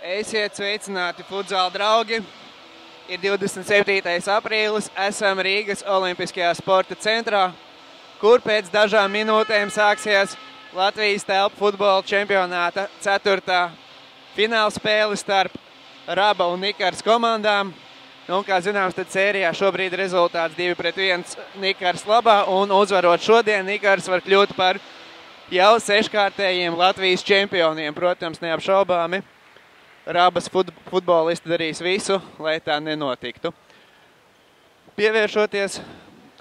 Esiet sveicināti, futzāla draugi! Ir 27. aprīlis, esam Rīgas Olimpiskajā sporta centrā, kur pēc dažām minūtēm sāksies Latvijas telpu futbola čempionāta 4. fināla spēle starp Raba un Nikars komandām. Un, kā zināms, tad sērijā šobrīd rezultāts 2-1 Nikars labā, un uzvarot šodien, Nikars var kļūt par jau 6-kārtējiem Latvijas čempioniem, protams, neapšaubāmi. Rabas futbolisti darīs visu, lai tā nenotiktu. Pievēršoties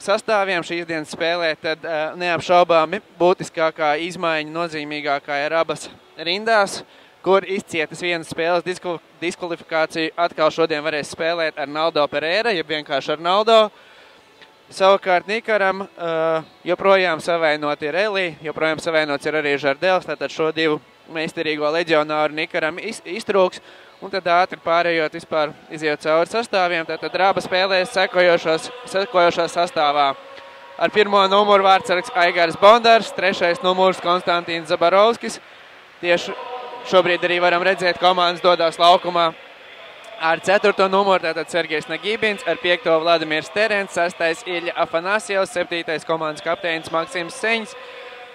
sastāviem šīs dienas spēlē, tad neapšaubāmi būtiskākā izmaiņa nozīmīgākā ir Rabas rindās, kur izcietas vienas spēles diskvalifikāciju atkal šodien varēs spēlēt Arnaldo Pereira, ja vienkārši Arnaldo. Savukārt Nikaram joprojām savainoti ir Elī, joprojām savainots ir arī Žardels, tātad šo divu meistarīgo leģionāru Nikaram iztrūks, un tad ātri pārējot vispār iziet cauri sastāviem, tad Raba spēlēs sekojošā sastāvā. Ar 1. numuru vārdsargs Aigars Bondars, 3. numurs Konstantīns Zabarovskis. Tieši šobrīd arī varam redzēt, komandas dodās laukumā ar 4. numuru, tātad Sergejs Nagībins, ar 5. Vladimirs Terents, 6. Ilja Afanasjevs, 7. komandas kapteinis Maksims Seņs,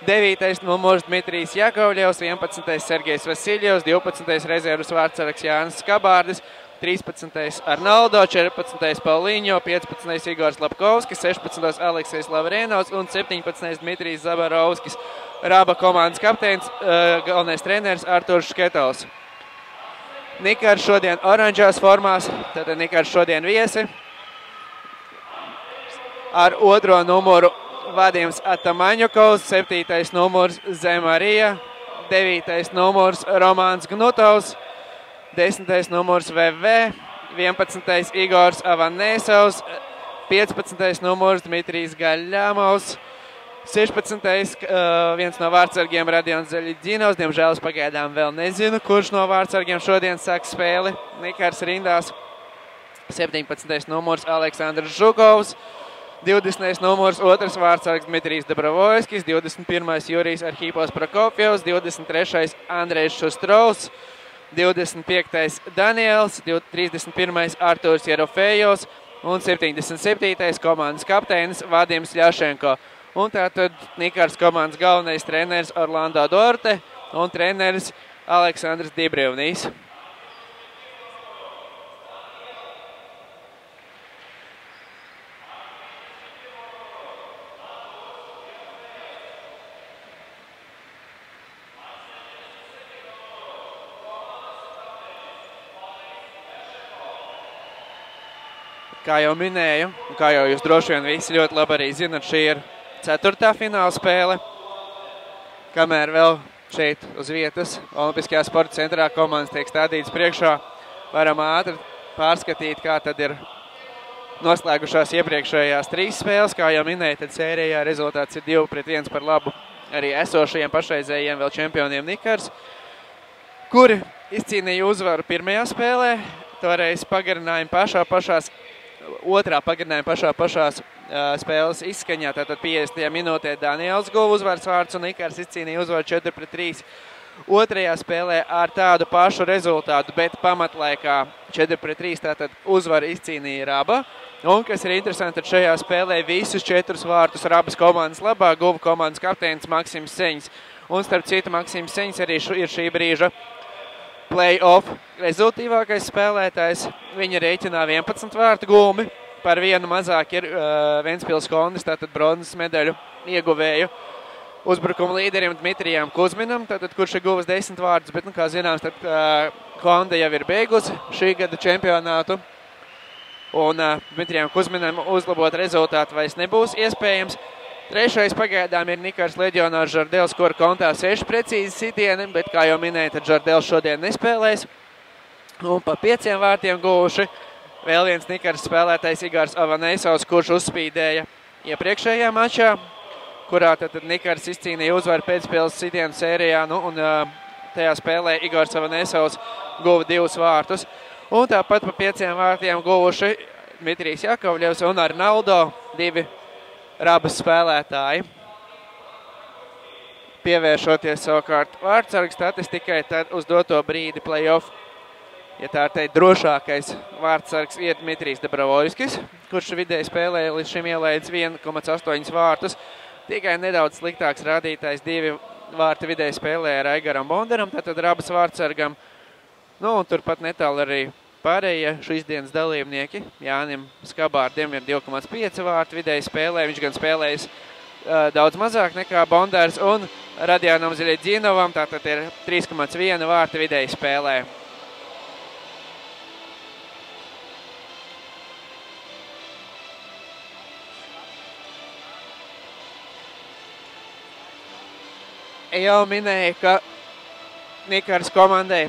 9. numurs Dmitrijs Jakovļevs, 11. Sergejs Vasiljevs, 12. rezervas vārdsargs Jānis Skabārdis, 13. Arnaldo, 14. Pauliņo, 15. Igors Lapkovskis, 16. Aleksejs Lavrēnovs un 17. Dmitrijs Zabarovskis. Raba komandas kapteinis, galvenais treneris Arturs Šketovs. Nikars šodien oranžās formās, tātad Nikars šodien viesi. Ar 2. numuru Vadims Atamaņukovs, 7. numurs Zemarija, 9. numurs Romāns Gnutovs, 10. numurs VV, 11. Igors Avanēsovs, 15. numurs Dmitrijs Gaļļāmovs, 16. Viens no vārdsargiem Radions Zaļģinovs, diemžēl pagaidām vēl nezinu, kurš no vārdsargiem šodien sāk spēli Nikars rindās, 17. numurs Aleksandrs Žukovs, 20. numurs otrs vārdsargs Dmitrijs Dabravojskis, 21. Jurijs Arhipos Prokopjevs, 23. Andrejs Šustrovs, 25. Daniels, 31. Arturs Jerofejovs un 77. komandas kapteinis Vadims Ļašenko. Un tātad Nikars komandas galvenais treneris Orlando Dorte un treneris Aleksandrs Dibrevnīs. Kā jau minēju, un kā jau jūs droši vien visi ļoti labi arī zinat, šī ir 4. fināla spēle, kamēr vēl šeit uz vietas Olimpiskajā sporta centrā komandas tiek stādītas priekšā, varam ātri pārskatīt, kā tad ir noslēgušās iepriekšējās 3 spēles. Kā jau minēju, tad sērijā rezultāts ir 2-1 par labu arī esošajiem pašreizējiem vēl čempioniem Nikars, kuri izcīnīja uzvaru pirmajā spēlē, toreiz pagarinājumu otrā pagarinājuma pašās spēles izskaņā, tātad 50. minūtē Daniels guva uzvaras vārds un Nikars izcīnīja uzvaru 4-3. Otrajā spēlē ar tādu pašu rezultātu, bet pamatlaikā 4-3, tātad uzvaru izcīnīja Raba. Un, kas ir interesanti, tad šajā spēlē visus 4 vārtus Rabas komandas labā guva komandas kapteinis Maksims Seņs. Un starp citu, Maksims Seņs arī ir šī brīža play-off rezultīvākais spēlētājs. Viņa rēķinā 11 vārtu gūmi, par vienu mazāk ir Ventspils Kondis, tātad bronzas medaļu ieguvēju uzbrukuma līderim Dmitrijam Kuzminam, tātad kurš ir guvis 10 vārdus, bet, kā zināms, tad Konda jau ir beigusi šī gada čempionātu, un Dmitrijam Kuzminam uzlabot rezultātu vairs nebūs iespējams. Trešais pagaidām ir Nikars leģionārs Žardels, kur kontā 6 precīzi sitieni, bet, kā jau minēja, tad Žardels šodien nespēlēs. Un pa 5 vārtiem guvuši vēl viens Nikars spēlētājs Igors Avanēsovs, kurš uzspīdēja iepriekšējā mačā, kurā tad Nikars izcīnīja uzvaru pēcspēles sitienu sērijā, un tajā spēlē Igors Avanēsovs guva 2 vārtus. Un tāpat pa 5 vārtiem guvuši Dmitrijs Jakovļevs un Arnaldo, 2 Rabas spēlētāji. Pievēršoties savukārt vārdsargu statistikai, tad uz doto brīdi play-off ja tā teikt, drošākais vārtsargs ir Dmitrijs Dabravoļskis, kurš vidēji spēlē līdz šim ielaidis 1,8 vārtus. Tikai nedaudz sliktāks rādītājs 2 vārti vidēji spēlē ar Aigaram Bondaram, tātad Rabas vārtsargam. Nu, un turpat netāli arī pārējie šīs dienas dalībnieki. Jānim Skabārdim ir 2,5 vārti vidēji spēlē, viņš gan spēlējis daudz mazāk nekā Bondārs, un Radiānam Ziļģinovam tātad ir 3,1 vārti vidēji spēlē. Jau minēja, ka Nikaras komandai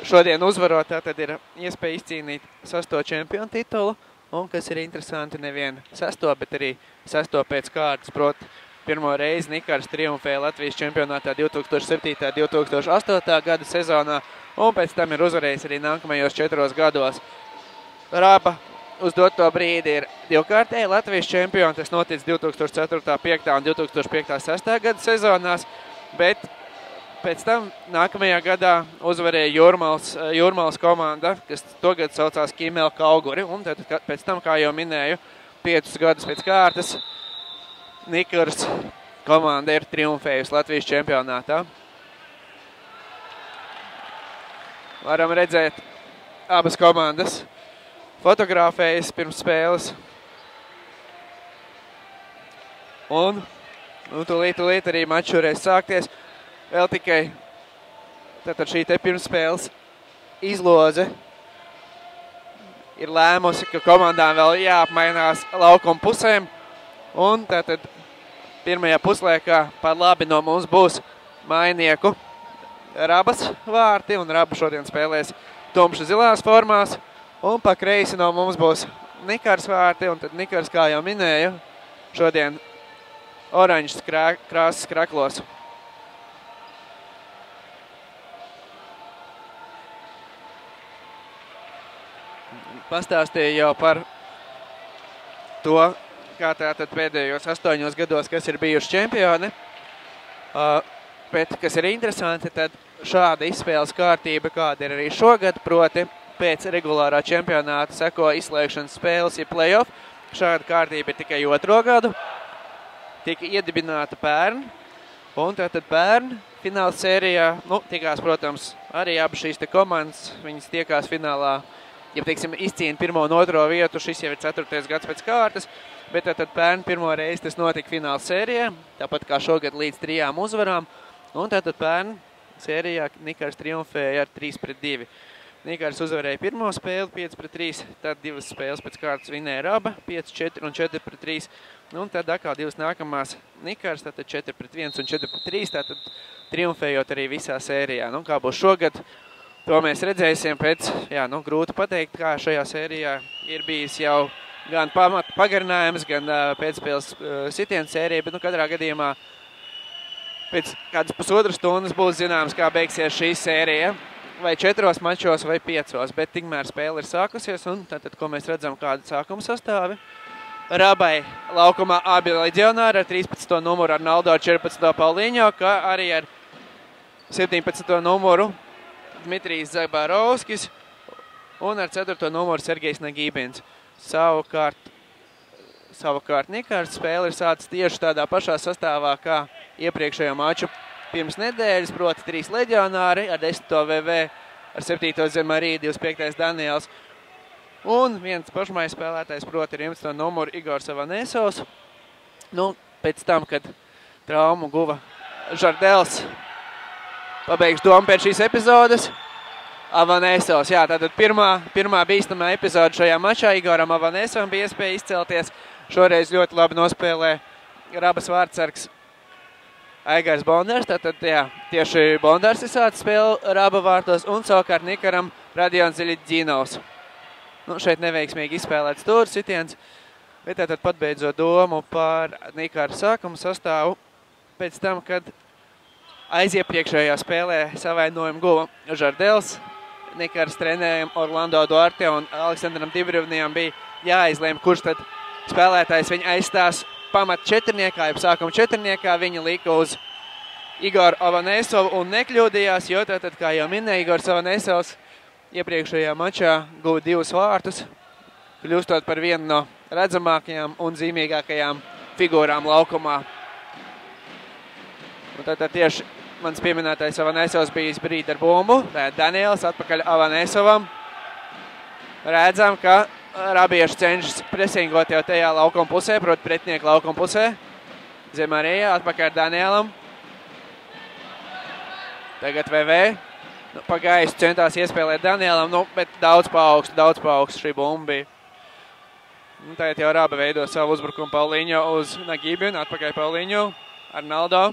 šodien uzvarot, tātad ir iespēja izcīnīt 6. čempionu titulu, un, kas ir interesanti, nevien 6, bet arī 6 pēc kārtas, proti pirmo reizi Nikaras triumfēja Latvijas čempionātā 2007. 2008. gada sezonā, un pēc tam ir uzvarējis arī nākamajos 4 gados. Raba uz doto brīdi ir 2-kārtēji Latvijas čempioni, tas notic 2004. 5. un 2005. 6. gada sezonās, bet pēc tam nākamajā gadā uzvarēja Jūrmals komanda, kas togad saucās Kimel Kauguri, un tad pēc tam, kā jau minēju, 5 gadus pēc kārtas Nikaras komanda ir triumfējusi Latvijas čempionātā. Varam redzēt abas komandas fotografējas pirms spēles. Un tūlīt arī mačs varēs sākties. Vēl tikai tātad šī te pirmspēles izloze ir lēmusi, ka komandām vēl jāapmainās laukuma pusēm. Un tātad pirmajā puslaikā par labi no mums būs mainieku Rabas vārti, un Raba šodien spēlēs tumši zilās formās. Un pa kreisi no mums būs Nikaras vārti, un tad Nikaras, kā jau minēju, šodien oranžas krāsas kraklos. Pastāstīja jau par to, kā tātad pēdējos 8 gados, kas ir bijuši čempioni. Bet, kas ir interesanti, tad šāda izspēles kārtība, kāda ir arī šogad, proti pēc regulārā čempionāta seko izslēgšanas spēles, ja play-off. Šāda kārtība ir tikai 2. gadu. Tika iedibināta pērn, un tātad pērn fināla sērijā, tikās, protams, arī abi šīs te komandas, viņas tiekās finālā, ja, teiksim, izcīna 1. un 2. vietu, šis jau ir 4. gads pēc kārtas, bet tātad pērn pirmo reizi tas notika fināla sērijā, tāpat kā šogad līdz 3 uzvarām, un tātad pērn sērijā Nikaras triumfēja ar 3-2. Nikaras uzvarēja pirmo spēli 5-3, tad 2 spēles pēc kārtas vinēja Raba 5-4 un 4-3, un tad atkal 2 nākamās Nikaras, tātad 4-1 un 4-3, tātad triumfējot arī visā sērijā. Nu, kā būs šogad, to mēs redzēsim pēc, grūti pateikt, kā šajā sērijā ir bijis jau gan pagarinājums, gan pēcspēles sitiens sērija, bet katrā gadījumā pēc kādas pusotras stundas būs zināms, kā beigsies šī sērija, vai 4 mačos, vai 5, bet tikmēr spēle ir sākusies, un tātad, ko mēs redzam, kāda sākuma sastāvi. Rabai laukumā abi leģionāri ar 13. numuru Arnaldo, 14. Pauliņo, kā arī ar 17. numuru Dmitrijs Zabarovskis un ar 4. numuru Sergejs Nagībins. Savukārt Nikaras spēle ir sācis tieši tādā pašā sastāvā kā iepriekšējo maču pirms nedēļas, proti 3 leģionāri ar 10. VV, ar 7. Zemarī, 25. Daniels un viens pašmais spēlētājs, proti 11. numuru Igors Avanesovs. Pēc tam, kad traumu guva Žardels, pabeigšu domu pēc šīs epizodes. Avanesovs, tātad pirmā bīstamā epizode šajā mačā Igoram Avanesovam bija iespēja izcelties. Šoreiz ļoti labi nospēlē Rabas vārtsargs Aigars Bondārs, tātad tieši Bondārs ir sācis spēli Raba vārtos, un savukārt Nikaram Radions Ziļģinovs. Šeit neveiksmīgi izspēlēts stūra sitiens, bet tātad patbeidzot domu par Nikaras sākuma sastāvu pēc tam, kad aiziepriekšējā spēlē savainojumu guva Žardels, Nikaras trenējiem Orlando Duarte un Aleksandram Dibrivnijam bija jāizlēma, kurš tad spēlētājs viņa aizstās pamat četrniekā, jeb sākuma četrniekā. Viņa lika uz Igoru Avanesovu un nekļūdījās, jo tātad, kā jau minēja, Igors Avanesovs iepriekšējā mačā guva 2 vārtus, kļūstot par vienu no redzamākajām un zīmīgākajām figūrām laukumā. Un tad tieši mans pieminētais Avanesovs bijis brīdi ar bumbu. Daniels atpakaļ Avanesovam. Redzam, ka rabieši cenšas presingot jau tajā laukuma pusē, proti pretinieku laukuma pusē. Zemarija atpakaļ Danielam. Tagad VV. Pagaisu centās iespēlēt Danielam, bet daudz pa augstu šī bumba bija. Tagad jau Raba veido savu uzbrukumu Pauliņo uz Nagībinu, atpakaļ Pauliņo, Arnaldo.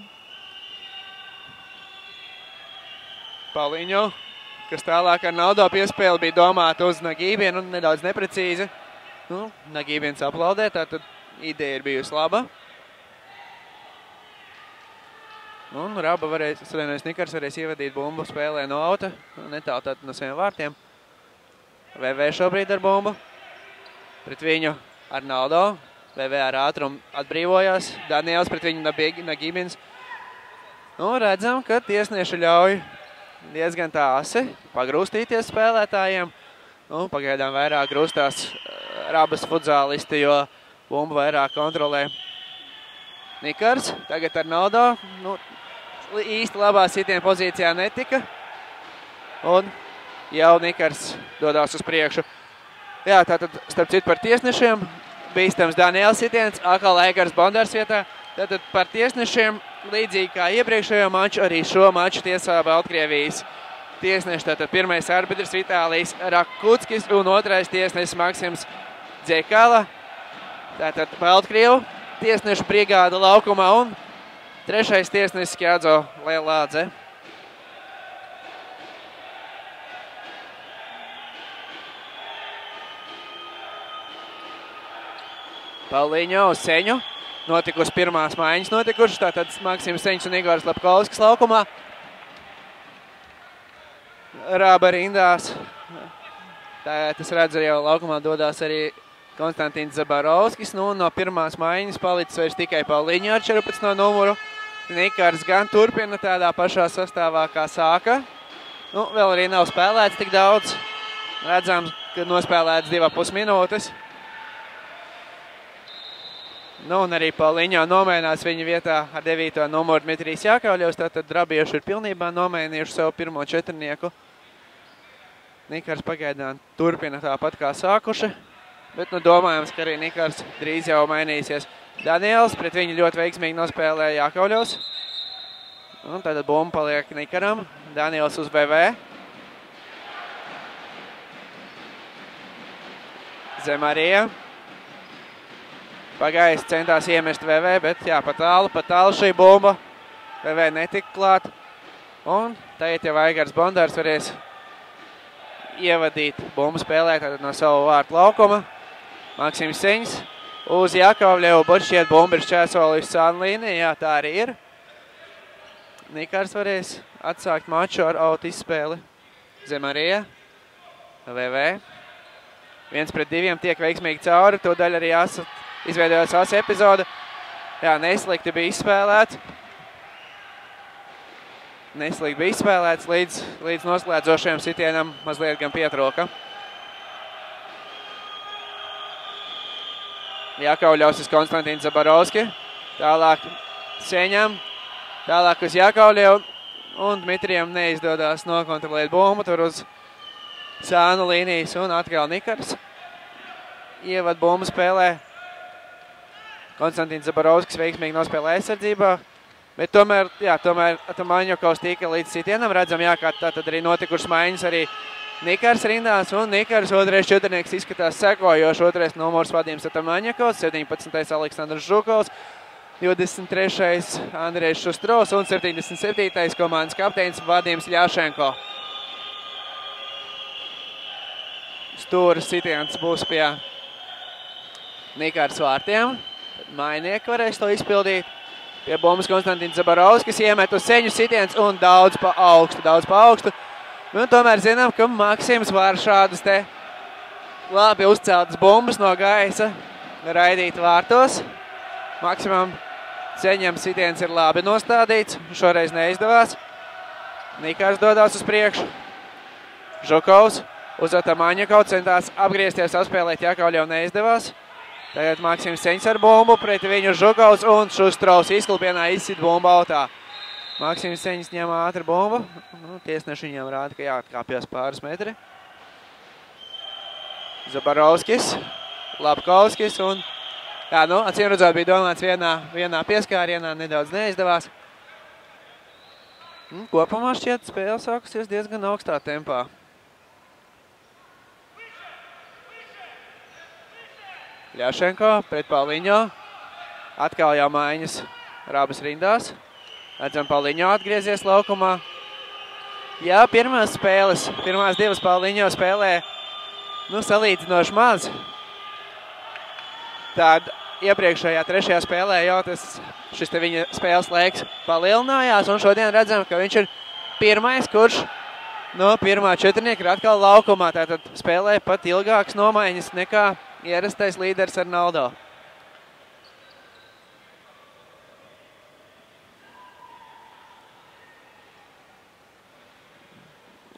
Pauliņo, kas tālāk Arnaldo piespēle bija domāta uz Nagībinu, nedaudz neprecīzi. Nagībins aplaudē, tātad ideja ir bijusi laba. Un Raba Nikars varēs ievadīt bumbu spēlē no auta, netālu tātad no saviem vārtiem. VV šobrīd ar bumbu. Pret viņu Arnaldo. VV ar ātrumu atbrīvojās. Daniels pret viņu Nagībins. Redzam, ka tiesnieši ļauj diezgan tā asi pagrūstīties spēlētājiem. Pagaidām vairāk grūstās Rabas futzālisti, jo bumbu vairāk kontrolē Nikars. Tagad Arnaldo. Īsti labā sitiena pozīcijā netika. Un jau Nikars dodās uz priekšu. Jā, tātad starp citu par tiesnešiem. Bīstams Daniels sitiens, atkal Eigars Bondārs vietā. Tātad par tiesnešiem, līdzīgi kā iepriekšējo maču, arī šo maču tiesā Baltkrievijas tiesneši. Tātad pirmais arbitrs Vitālijs Rakutskis un otrais tiesnesis Maksims Dzekala. Tātad Baltkrievu tiesnešu brigāda laukumā un trešais tiesnesis Kjādzo Lelādze. Pauliņo uz Seņu. Notikusi pirmās maiņas notikušas. Tātad Maksims Seņš un Igors Lepkovskis laukumā. Raba rindās. Tātad es redzu, jau laukumā dodās arī Konstantīns Zabarovskis. No pirmās maiņas palicis vairs tikai Pauliņo ar 14. numuru. Nikars gan turpina tādā pašā sastāvā, kā sāka. Vēl arī nav spēlēts tik daudz. Redzams, ka nospēlēts 2,5 minūtes. Un arī Pauliņo nomainās viņa vietā ar 9. numuru Dmitrijs Jākauļevs. Tātad rabieši ir pilnībā nomainījuši savu pirmo četrnieku. Nikars pagaidām turpina tāpat kā sākuši. Bet domājams, ka arī Nikars drīz jau mainīsies. Daniels pret viņu ļoti veiksmīgi nospēlēja Jākauļevs. Tātad bumba paliek Nikaram. Daniels uz VV. Zemarija. Pagājis centās iemest VV, bet jā, pa tālu šī bumba. VV netika klāt. Un tagad jau Eigars Bondārs varēs ievadīt bumbu spēlē tātad no savu vārtu laukuma. Maksims Seņs uz Jākauļevu, bet šķiet bumba ir šķērsoli uz sānu līniju. Jā, tā arī ir. Nikars varēs atsākt maču ar autu izspēli. Zemarija. VV. 1-2 tiek veiksmīgi cauri. To daļa arī izveidojās asa epizode. Jā, neslikti bija izspēlēts. Neslikti bija izspēlēts līdz noslēdzošajam sitienam mazliet gan pietrūka. Jākauļevs uz Konstantīnu Zabarovski. Tālāk Seņam. Tālāk uz Jākauļevu. Un Dmitrijam neizdodās nokontrolēt bumbu tur uz sānu līnijas. Un atkal Nikars ievad bumbu spēlē. Konstantīns Zabarovskis veiksmīgi nospēlē aizsardzībā, bet tomēr Maņokovs tika līdz sitienam. Redzam, jā, kā tātad arī notikušas maiņas arī Nikars rindās, un Nikars otrais četrnieks izskatās sekojoši. Otrais numurs Vadims Maņokovs, 17. Aleksandrs Žukovs, 23. Andrejs Šustrovs un 77. komandas kapteinis Vadims Ļašenko. Stūras sitiens būs pie Nikars vārtiem. Mainieki varēs to izpildīt. Pie bumbas Konstantīns Zabarovskis iemet uz Seņu sitiens un daudz pa augstu. Un tomēr zinām, ka Maksims var šādas te labi uzceltas bumbas no gaisa raidīt vārtos. Maksimam Seņam sitiens ir labi nostādīts. Šoreiz neizdevās. Nikars dodās uz priekšu. Žukovs uz Atamaņakovu centās apgriezties, apspēlēt Jākauļev neizdevās. Tagad Maksims Seņs ar bumbu, pret viņu Žukovs un Šustrovs izklupienā izsit bumbu autā. Maksims Seņs ņem ātri bumbu. Tiesneši viņam rāda, ka jāatkāpjas pāris metri. Zabarovskis, Lapkovskis un... Jā, acīm redzot, bija domāts vienā pieskārienā, nedaudz neizdevās. Kopumā šķiet spēle sākusies diezgan augstā tempā. Ļašenko pret Pauliņo. Atkal jau maiņas Rābas rindās. Redzam, Pauliņo atgriezies laukumā. Jā, pirmās divas Pauliņo spēlē, salīdzinoši maz. Tad iepriekšējā trešajā spēlē jau šis te viņa spēles laiks palielinājās, un šodien redzam, ka viņš ir pirmais, kurš no pirmā četrnieka ir atkal laukumā. Tātad spēlē pat ilgākas nomaiņas nekā ierastais līderis Arnaldo.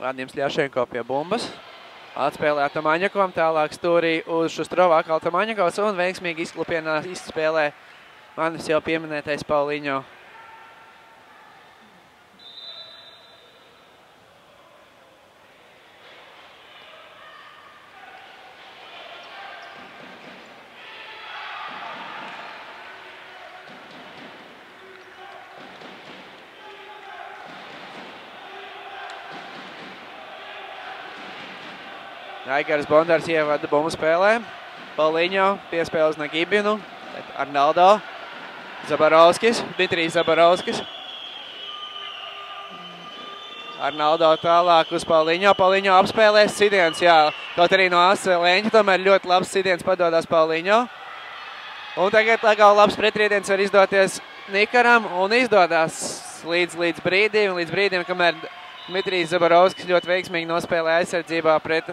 Vārdims Ļašenko pie bumbas. Atspēlē Atamaņakovam, tālāk stūrī uz Šustrovu, atkal Atamaņakovs un veiksmīgi izklupienā izspēlē manis jau pieminētais Pauliņo. Aigars Bondārs ievada bumbu spēlē. Pauliņo piespēle uz Nagibinu. Arnaldo. Zabarovskis. Dmitrijs Zabarovskis. Arnaldo tālāk uz Pauliņo. Pauliņo apspēlēs sitiens, jā. Kaut arī no asa leņķa, tomēr ļoti labs sitiens padodās Pauliņo. Un tagad labs pretriediens var izdoties Nikaram un izdodās līdz brīdim, kamēr Dmitrijs Zabarovskis ļoti veiksmīgi nospēlē aizsardzībā pret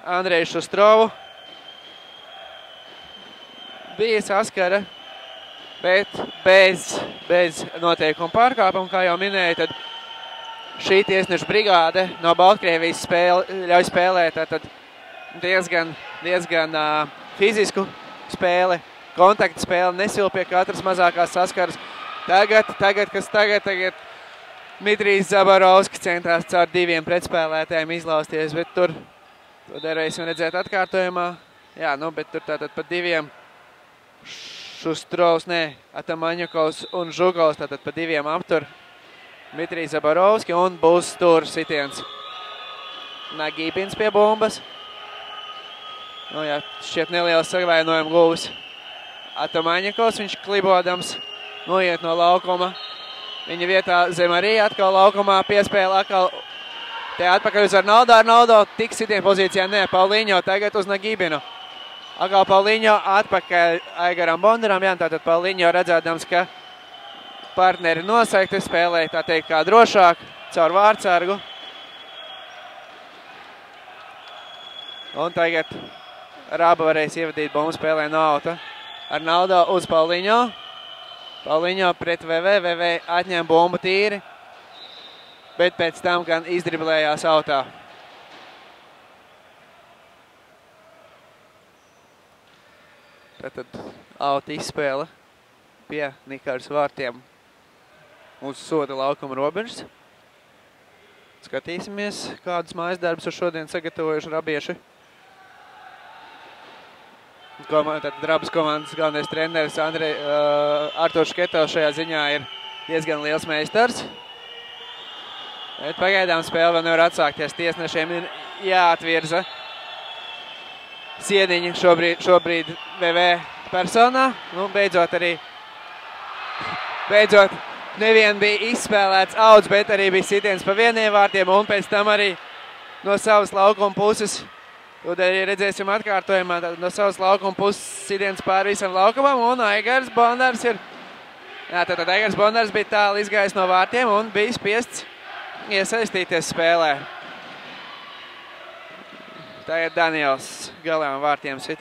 Andreju Šustrovu. Bija saskara, bet bez noteikumu pārkāpumu, kā jau minēju, tad šī tiesnešu brigāde no Baltkrievijas ļauj spēlēt tad diezgan fizisku spēli, kontaktu spēli, nesilpie katras mazākās saskaras. Tagad Dmitrijs Zabarovskis centās caur diviem pretspēlētājiem izlausties, bet tur to derēsim redzēt atkārtojumā. Jā, bet tur tātad pa diviem Šustrovs, Atamaņakovs un Žukovs, tātad pa diviem aptur Dmitrijs Zabarovski un būs tur sitiens. Nagibins pie bumbas. Jā, šķiet neliels savainojumu guvis Atamaņakovs, viņš klibodams noiet no laukuma. Viņa vietā Zemarija atkal laukumā piespēle atkal te atpakaļ uz Arnaldo, tik sitien pozīcijā, Pauliņo tagad uz Nagibinu. Atkal Pauliņo atpakaļ Aigaram Bondaram, tātad Pauliņo redzēdams, ka partneri nosaikti spēlē, tā teikt, kā drošāk, caur vārdsargu. Un tagad Rāba varēs ievadīt bumbu spēlē no auta. Arnaldo uz Pauliņo. Pauliņo pret VV atņem bumbu tīri, bet pēc tam gan izdriblējās autā. Tātad auta izspēle pie Nikāras vārtiem uz soda laukuma robežas. Skatīsimies, kādus mājas darbus ir šodien sagatavojuši rabieši. Tātad Rabas komandas galvenais treneris Arturs Šketovs šajā ziņā ir diezgan liels meistars. Bet pagaidām spēle vēl nevar atsākties. Tiesnešiem ir jāatvirza sieniņi šobrīd VV personā. Beidzot nevien bija izspēlēts auts, bet arī bija sitiens pa vieniem vārtiem un pēc tam arī no savas laukuma puses. Tad arī redzēsim atkārtojumā, no savas laukuma puses sitiens pār visam laukumam un Aigars Bondārs ir. Tātad Aigars Bondārs bija tālu izgājis no vārtiem un bija spiests iesaistīties spēlē. Tagad Daniels galām vārtiem sit.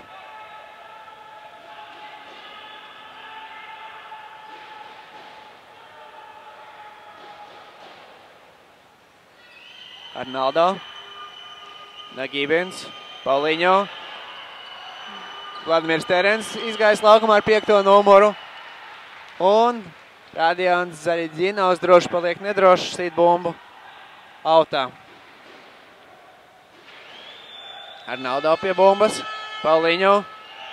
Arnaldo. Nagībins, Pauliņo. Vladimirs Terens izgājis laukumā ar 5. numuru. Un Radions Zaļģinovs droši paliek nedroši, sīt bumbu autā. Arnaldo pie bumbas. Pauliņo,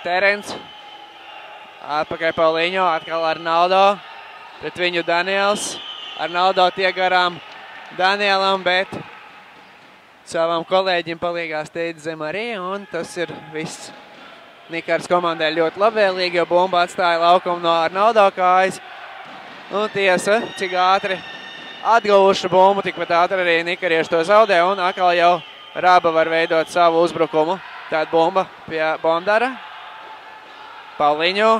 Terens. Atpakaļ Pauliņo, atkal Arnaldo. Pret viņu Daniels. Arnaldo tiek garām Danielam, bet savam kolēģim palīgā steidz zem arī, un tas ir viss. Nikars komandai ļoti labvēlīgi, jo bumba atstāja laukumu no Arnaldo kājas. Un tiesa, cik ātri atguvuši bumbu, tikpat ātri arī nikarieši to zaudē, un atkal jau Raba var veidot savu uzbrukumu. Tāda bumba pie Bondara. Pauliņo.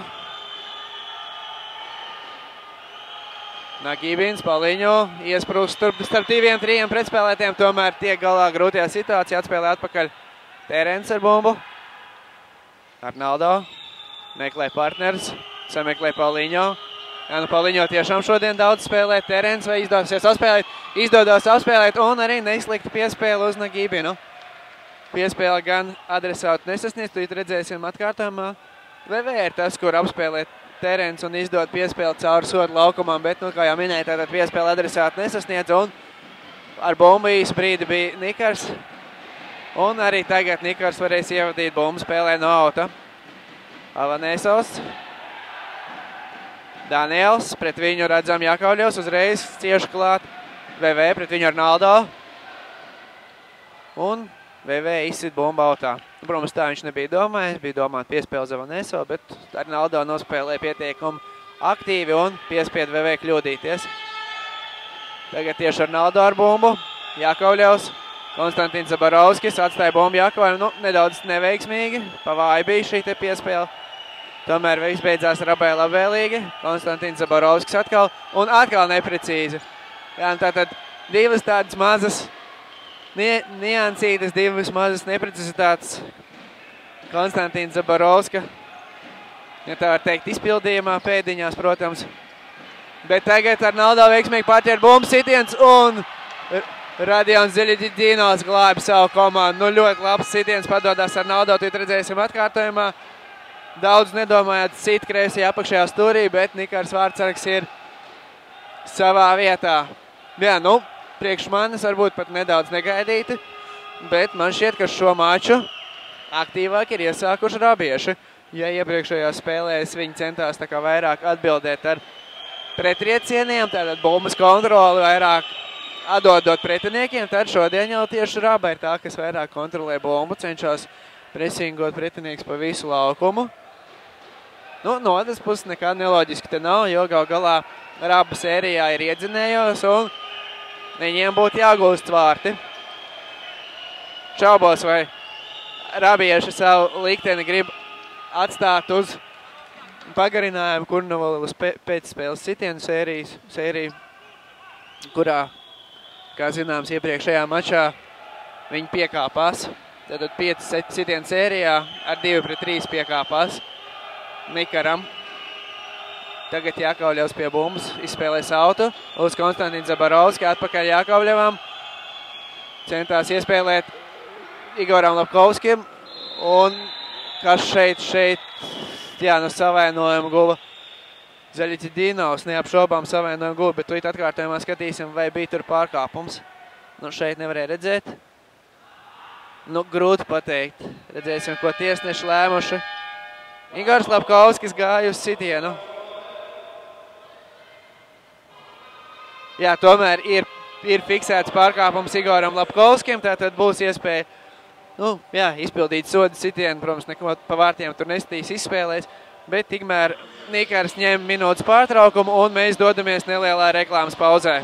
Nagībins, Pauliņo, iesprūst starp 2-3 pretspēlētiem, tomēr tiek galā grūtajā situācijā, atspēlē atpakaļ Terens ar bumbu. Arnaldo meklē partners, sameklē Pauliņo. Jā, nu Pauliņo tiešām šodien daudz spēlē. Terens vai izdosies apspēlēt? Izdodas apspēlēt un arī neizslikta piespēle uz Nagībinu. Piespēle gan adresātu nesasniedz, tūlīt redzēsim atkārtojumā. VV ir tas, kur apspēlē Terens un izdod piespēli cauri sodu laukumam, bet, nu, kā jau minēja, tātad piespēle adresātu nesasniedz, un ar bumbu īsu brīdi bija Nikars. Un arī tagad Nikars varēs ievadīt bumbu spēlē no auta. Avanēsovs. Daniels, pret viņu redzam Jākauļos, uzreiz cieši klāt VV, pret viņu Arnaldo. Un VV izsit bumbu autā. Protams, tā viņš nebija domājis, bija domāt piespēle Zavaneso, bet Arnaldo nospēlē pietiekumi aktīvi un piespied VV kļūdīties. Tagad tieši Arnaldo ar bumbu, Jākauļos, Konstantins Zabarovskis atstāja bumbu Jākauļam, nu, nedaudz neveiksmīgi, pavāji bija šī te piespēle. Tomēr viss beidzās Rabai labvēlīgi, Konstantins Zabarovskis atkal, un atkal neprecīzi. Jā, tātad divas tādas mazas niansītas, divas mazas neprecizitātes Konstantins Zabarovska. Ja tā var teikt, izpildījumā pēdiņās, protams. Bet tagad Arnaldo veiksmīgi paķer bumbu sitiens un Radions Zaļģinovs glābi savu komandu. Nu, ļoti labs sitiens padodās Arnaldo, tīt redzēsim atkārtojumā. Daudz nedomājot sit kreisajā apakšējā stūrī, bet Nikars Vārtsargs ir savā vietā. Jā, nu, priekš manis varbūt pat nedaudz negaidīti, bet man šķiet, ka šo maču aktīvāk ir iesākuši rabieši. Ja iepriekšējās spēlēs viņi centās tā kā vairāk atbildēt ar pretriecieniem, tātad bumbas kontroli vairāk atdodot pretiniekiem, tad šodien jau tieši Raba ir tā, kas vairāk kontrolē bumbu, cenšas presingot pretinieks pa visu laukumu. Nu, no otras puses nekā neloģiski te nav, jo gal galā Raba sērijā ir iedzinējos un viņiem būtu jāgūst vārti. Šaubos, vai rabieši savu likteni grib atstāt uz pagarinājumu Kurnovalas pēcspēles sitienu sēriju, kurā, kā zināms, iepriekšējā mačā viņi piekāpās. Tātad 5 sitienu sērijā ar 2-3 piekāpās Nikaram. Tagad Jākauļevs pie bumbas izspēlēs autu uz Konstantins Zabarovski, atpakaļ Jākauļevam. Centās iespēlēt Igoram Lapkovskim un kas šeit, jā, no savainojumu guva Zaļģinovs, neapšaubām savainojumu guva, bet tūlīt atkārtojumā skatīsim, vai bija tur pārkāpums. Nu, šeit nevarēja redzēt. Nu, grūti pateikt. Redzēsim, ko tiesneši lēmuši. Igors Lapkovskis gāja uz sitienu. Jā, tomēr ir fiksēts pārkāpums Igoram Lapkovskim, tātad būs iespēja izpildīt sodu sitienu. Protams, neko pa vārtiem tur nestīs izspēlēs, bet tikmēr Nikars ņem minūtes pārtraukumu un mēs dodamies nelielā reklāmas pauzē.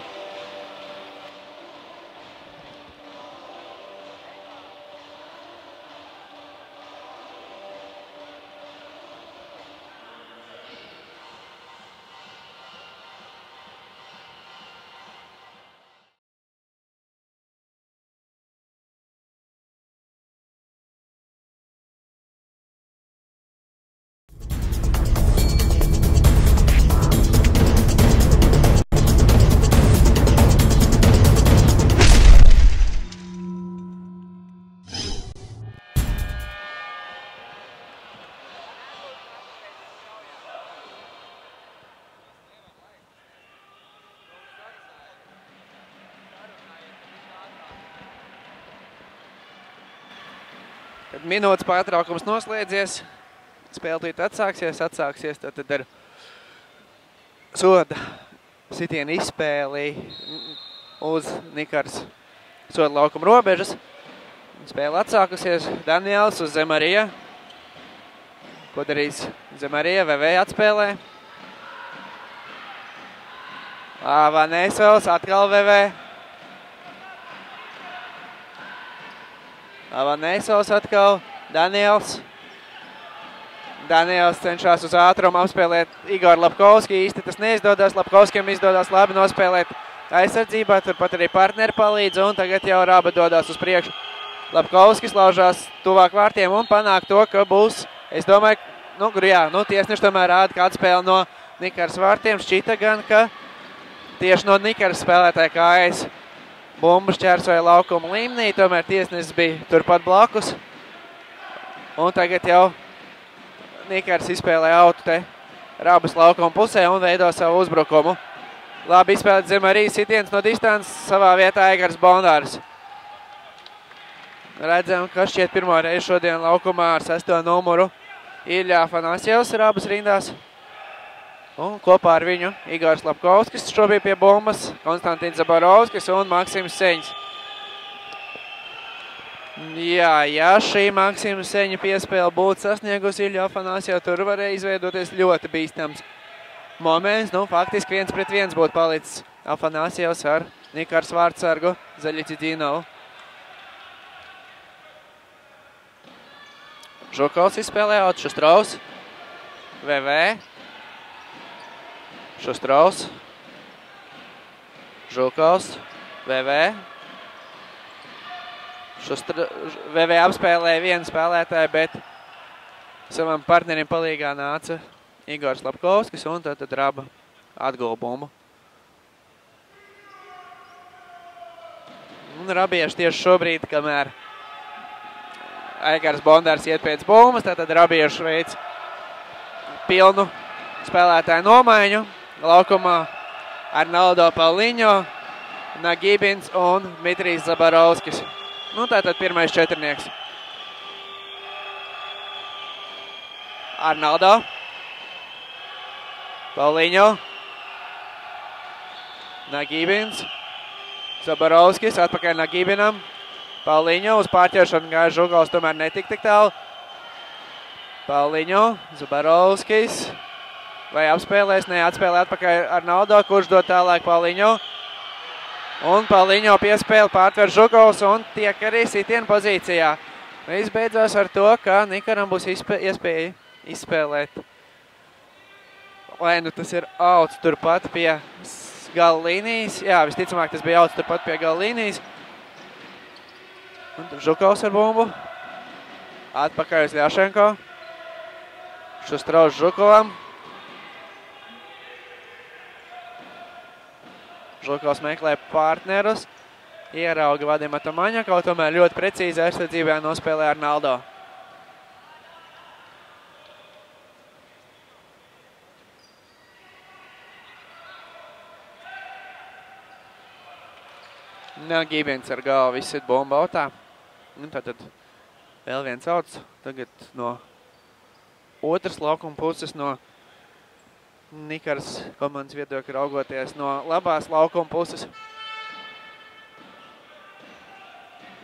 Tad minūtes pārtraukums noslēdzies. Spēltīt atsāksies, tad ar soda sitienu izspēli uz Nikars soda laukuma robežas. Spēle atsākusies. Daniels uz Zemarija. Ko darīs Zemarija? VV atspēlē. Vanesels atkal VV. Vanesels atkal. Daniels. Daniels cenšas uz ātrumu apspēlēt Igor Lapkovski. Īsti tas neizdodas. Lapkovskiem izdodas labi nospēlēt aizsardzībā. Turpat arī partneri palīdz. Un tagad jau Raba dodas uz priekšu. Lapkovskis laužās tuvāk vārtiem un panāk to, ka būs, es domāju, tiesneši tomēr rāda, ka atspēle no Nikars vārtiem. Šķita gan, ka tieši no Nikars spēlētāja kājas bumbu šķērsoja laukuma līmenī. Tomēr tiesnesis bija turpat blakus. Un tagad jau Nikars izspēlē autu te Rabas laukuma pusē un veido savu uzbrukumu. Labi izspēlēt Zemarijas sitiens no distances, savā vietā Egars Bondārs. Redzam, ka šķiet pirmo reizi šodien laukumā ar 6. numuru Ilja Afanasjevs Rabas rindās. Un kopā ar viņu Igors Lapkovskis šobrīd pie bumbas, Konstantins Zabarovskis un Maksims Seņs. Ja šī Maksims Seņa piespēle būtu sasniegusi Ilja Afanasjevu, tur varēja izveidoties ļoti bīstams moments. Faktiski 1-1 būtu palicis Afanasjevs ar Nikars vārdsargu Zaļicidinovu. Žukovs izspēlē out, Šustraus, VV, Šustraus, Žukovs, VV. VV apspēlē vienu spēlētāju, bet savam partnerim palīgā nāca Igors Lapkovskis un tad Raba atguva bumbu. Un rabieši tieši šobrīd, kamēr Egars Bondārs iet pēc bumbas, tātad rabieši veids pilnu spēlētāju nomaiņu. Laukumā Arnaldo Pauliņo, Nagibins un Dmitrijs Zabarovskis. Tātad pirmais četrnieks. Arnaldo. Pauliņo. Nagibins. Zabarovskis atpakaļ Nagibinam. Pauliņo uz pārķeršanu gāja Žugovs, tomēr netika tik tālu. Pauliņo, Zabarovskis. Vai apspēlēs? Nē, atspēlē atpakaļ Arnaldo, kurš dod tālāk Pauliņo. Un Pauliņo piespēle pārtver Žugovs un tiek arī sitienu pozīcijā. Viss beidzās ar to, ka Nikaram būs iespēja izspēlēt. Vai tas ir auts turpat pie gala līnijas? Jā, visticamāk tas bija auts turpat pie gala līnijas. Un Žukovs ar bumbu. Atpakaļ uz Ļašenko. Šustraus Žukovam. Žukovs meklē partnerus. Ierauga Vadima Tomaņakovu, tomēr ļoti precīzi aizsardzībā nospēlē Arnaldo. Nagibins ar galvu izsit bumbu autā. Un tad vēl viens auts. Tagad no otras laukuma puses, no Nikars komandas viedokļa raugoties, no labās laukuma puses.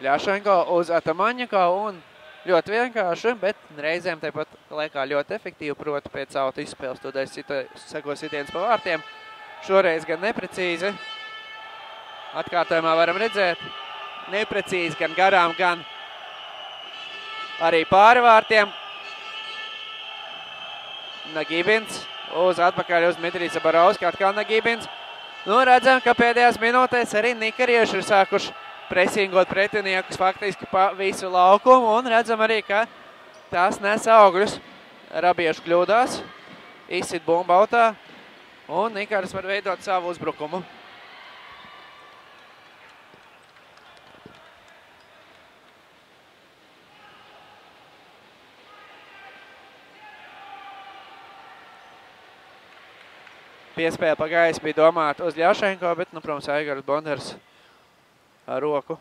Ļašenko uz Atamaņakovu un ļoti vienkārši, bet reizēm tāpat laikā ļoti efektīvi, proti pēc auta izspēles tūdēļ seko sitiens pa vārtiem. Šoreiz gan neprecīzi. Atkārtojumā varam redzēt, neprecīzi gan garām, gan arī pāri vārtiem. Nagibins uz atpakaļ uz Dmitrijs Zabarovski, atkal Nagibins. Redzam, ka pēdējās minūtēs arī nikarieši ir sākuši presingot pretiniekus faktiski pa visu laukumu. Un redzam arī, ka tās nes augļus. Rabieši kļūdās, izsit bumbu autā un Nikars var veidot savu uzbrukumu. Piespēle pa gaisu bija domāta uz Ļašenko, bet, protams, Egars Bondārs ar roku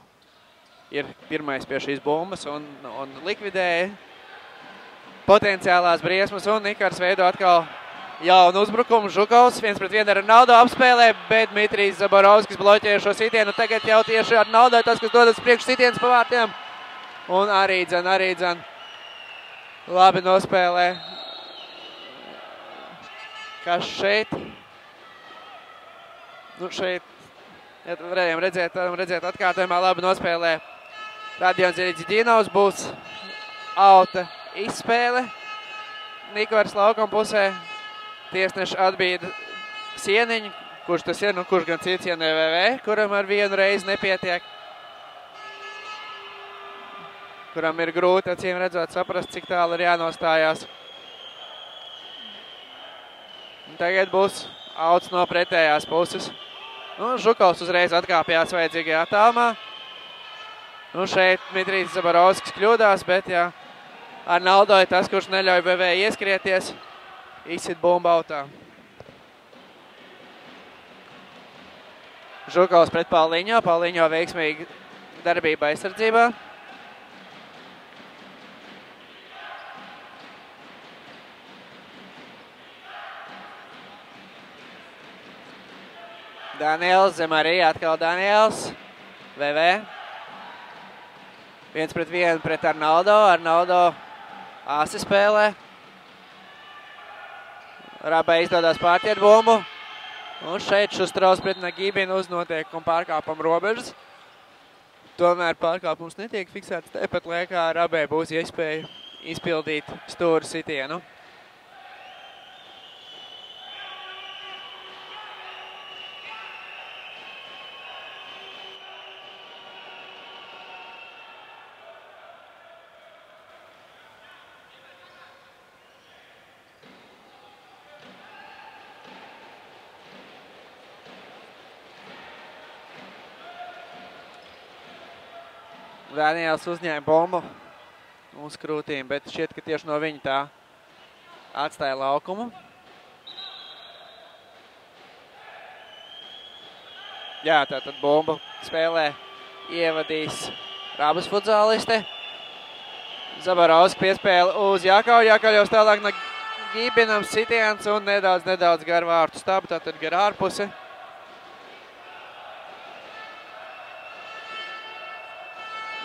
ir pirmais pie šīs bumbas un likvidēja potenciālās briesmas, un Nikars veido atkal jaunu uzbrukumu. Žukovs 1-1 ar Arnaldo apspēlē, bet Dmitrijs Zaborovskis bloķē šo sitienu. Tagad jau tieši Arnaldo tas, kas dodas priekš sitiens pa vārtiem. Un arī dzen labi nospēlē. Kas šeit? Nu šeit, ja varējām redzēt atkārtojumā, labi nospēlē Radions Iriģiģinovs, būs auta izspēle. Nikvars laukuma pusē. Tiesneši atbīda Sieniņu, kurš tas ir, kurš gan cits ienē VV, kuram ar vienu reizi nepietiek. Kuram ir grūti, acīm redzot, saprast, cik tālu ir jānostājās. Un tagad būs auts no pretējās puses. Žukovs uzreiz atkāpjās vajadzīgajā tālumā. Šeit Dmitrijs Zaborovskis kļūdās, bet jā, Arnaldo ir tas, kurš neļauj VV ieskrieties. Izsit bumbu autā. Žukovs pret Pauliņo. Pauliņo veiksmīgi darbība aizsardzībā. Daniels, Zemarija, atkal Daniels. VV. 1-1 pret Arnaldo. Arnaldo āsi spēlē. Rabai izdodas pārķert bumbu. Un šeit Šustrovs pret Nagībinu uznotiek un pārkāpam robežas. Tomēr pārkāpums netiek fiksēts. Tepat laikā Rabai būs iespēja izpildīt stūru sitienu. Daniels uzņēma bombu uz krūtīm, bet šķiet, ka tieši no viņa tā atstāja laukumu. Jā, tātad bombu spēlē ievadīs Rābas futzāliste. Zaborovski piespēle uz Jākau. Jākaļos tālāk Nagībinam sitiens un nedaudz gar vārtu stabu, tātad gar ārpusi.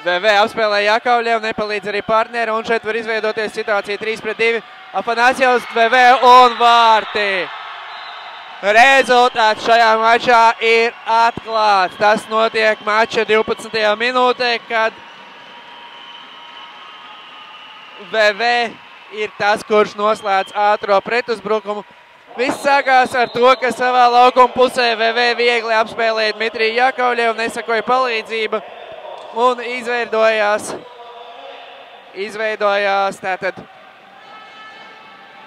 VV apspēlē Jākauļev, nepalīdz arī partneri, un šeit var izveidoties situācija 3-2. Afanasjevs, VV un vārti. Rezultāts šajā mačā ir atklāts. Tas notiek mača 12. minūtē, kad VV ir tas, kurš noslēdz ātro pretuzbrukumu. Viss sākās ar to, ka savā laukuma pusē VV viegli apspēlēja Dmitriju Jākauļevu, nesakoja palīdzība. Un izveidojās tātad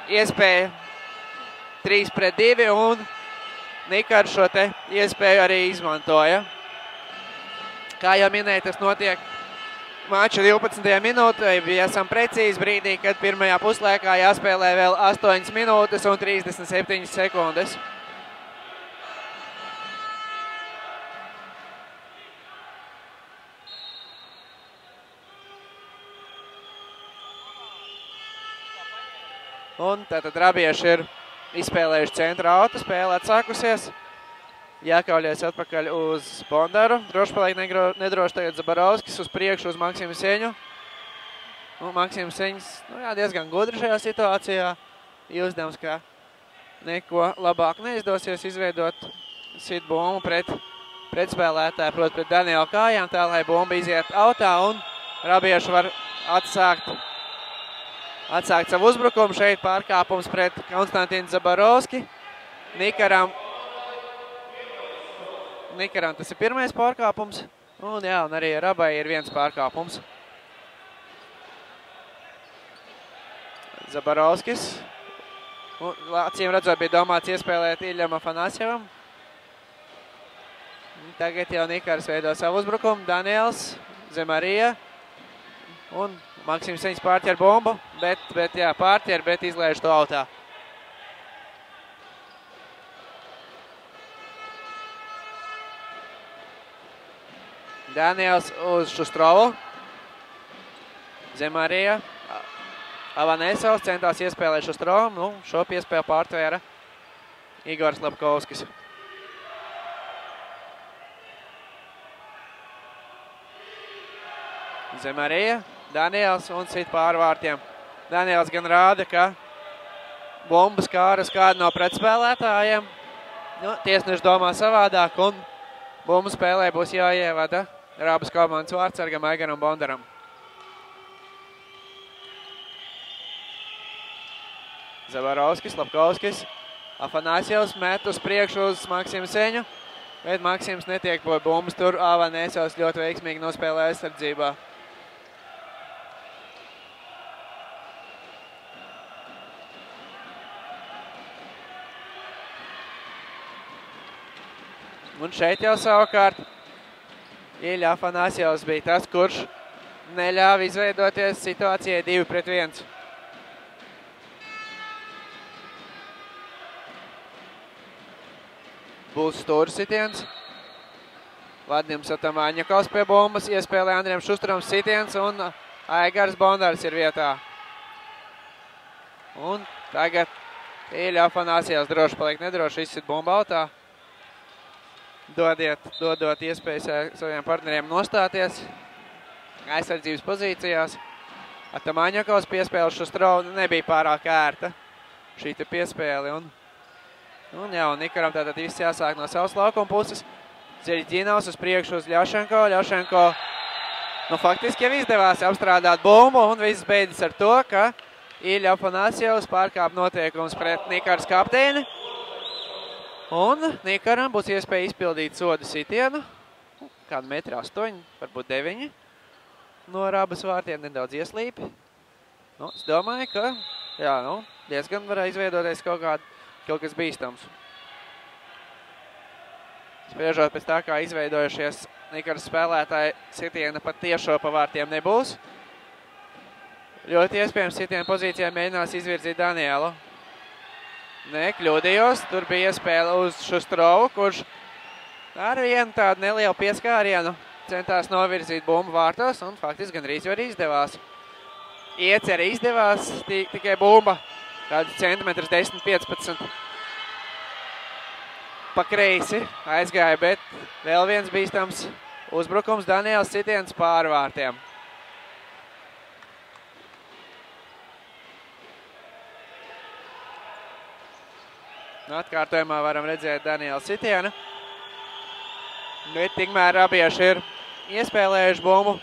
iespēja 3-2 un Nikars šo te iespēju arī izmantoja. Kā jau minēju, tas notiek mača 12. minūtē. Ja esam precīzi brīdī, kad pirmajā puslaikā jāspēlē vēl 8 minūtes un 37 sekundes. Un tātad rabieši ir izspēlējuši centra autu, spēle atsākusies. Jākauļies atpakaļ uz Bondaru. Droši paliek nedroši tagad Zaborovskis uz priekšu uz Maksimu Seņu. Maksims Seņs diezgan gudri šajā situācijā. Uzdevums, ka neko labāk neizdosies izveidot sit bumbu pret spēlētāju, proti pret Daniela kājām, tā lai bumba iziet autā un rabieši var atsākt savu uzbrukumu. Šeit pārkāpums pret Konstantīnu Zaborovski. Nikaram tas ir pirmais pārkāpums. Un arī Rabai ir viens pārkāpums. Zaborovskis. Acīm redzot, bija domāts iespēlēt Iļam Afanasjevam. Tagad jau Nikars veido savu uzbrukumu. Daniels, Zemarija un Maksims Seņs pārķer bombu, bet izlaiž to autā. Daniels uz Šustrovu. Zemarija. Avanesovs centās iespēlēt Šustrovam. Nu, šo piespēlu pārtvēra Igors Lapkovskis. Zemarija. Daniels un sit pāri vārtiem. Daniels gan rāda, ka bumbas kāras kādu no pretspēlētājiem. Nu, tiesneši domā savādāk un bumbu spēlē būs jāievada Rābas komandas vārtsargam Aigaram Bondaram. Zabarovskis, Lapkovskis. Afanasjevs met uz priekšu uz Maksimu Seņu, bet Maksims netiek po bumbas tur. Afanasjevs ļoti veiksmīgi nospēlē aizsardzībā. Un šeit jau savukārt Iļa Afanasjevs bija tas, kurš neļāva izveidoties situācijai 2-1. Būs stūra sitiens. Vadims Atamaņakovs pie bumbas, iespēlē Andriem Šustrovam sitiens un Aigars Bondars ir vietā. Un tagad Iļa Afanasjevs droši paliek nedroši, izsit bumbu autā. Dodot iespēju saviem partneriem nostāties aizsardzības pozīcijās. Atamaņakovs piespēle Šustrovu nebija pārāk ērta šī te piespēle. Un Nikaram tātad viss jāsāk no savas laukuma puses. Zeļģinovs uz priekšu uz Ļošenko. Ļošenko faktiski jau izdevās apstrādāt bumbu un viss beidzas ar to, ka Iļa Afanasjevs pārkāp noteikums pret Nikaras kapteini. Un Nikaram būs iespēja izpildīt sodu sitienu. Kādu 1,8 m, varbūt 9 m. No Rābas vārtiem nedaudz ieslīpi. Es domāju, ka diezgan varēja izveidoties kaut kas bīstams. Spriežot pēc tā, kā izveidojušies Nikaras spēlētāji, sitiena pat tiešo pa vārtiem nebūs. Ļoti iespējams sitienu pozīcijā mēģinās izvirzīt Danielu. Nē, kļūdījos. Tur bija iespēle uz Šustrovu, kurš ar vienu tādu nelielu pieskārienu centās novirzīt bumbu vārtos un faktiski gandrīz jau arī izdevās. Ieceri izdevās, tikai bumba kāds centimetrs 10-15 pa kreisi aizgāja, bet vēl viens bīstams uzbrukums Daniels sitiens pāri vārtiem. Atkārtojumā varam redzēt Daniela sitienu. Bet tikmēr abieši ir iespēlējuši bumbu.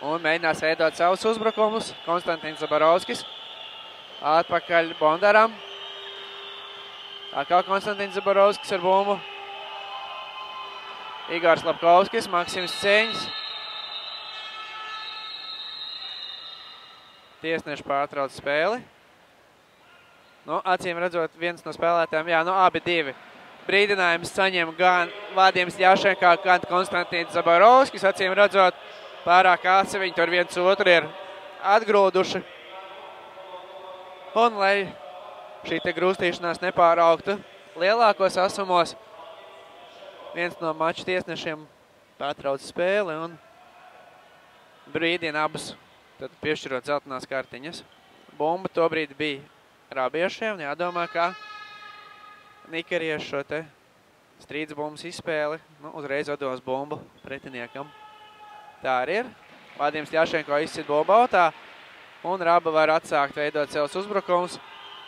Un mēģinās veidot savus uzbrukumus. Konstantins Zabarovskis. Atpakaļ Bondaram. Atkal Konstantins Zabarovskis ar bumbu. Igors Lapkovskis, Maksims Seņs. Tiesneši pārtrauc spēli. Acīm redzot, viens no spēlētājiem, abi divi. Brīdinājums saņem gan Vadims Ļošenko, gan Konstantins Zabarovskis. Acīm redzot, pārāk āsi viņi tur viens otru ir atgrūduši. Un, lai šī te grūstīšanās nepāraugtu lielākos asumos, viens no maču tiesnešiem pārtrauc spēli un brīdina abus, tad piešķirot zeltainās kartiņas. Bumba tobrīd bija Rābiešiem. Jādomā, kā nikarieši šo te strīdus bumbas izspēli uzreiz atdos bumbu pretiniekam. Tā arī ir. Vadims Ļošenko izsit bumbu autā un Rāba var atsākt veidot savus uzbrukums.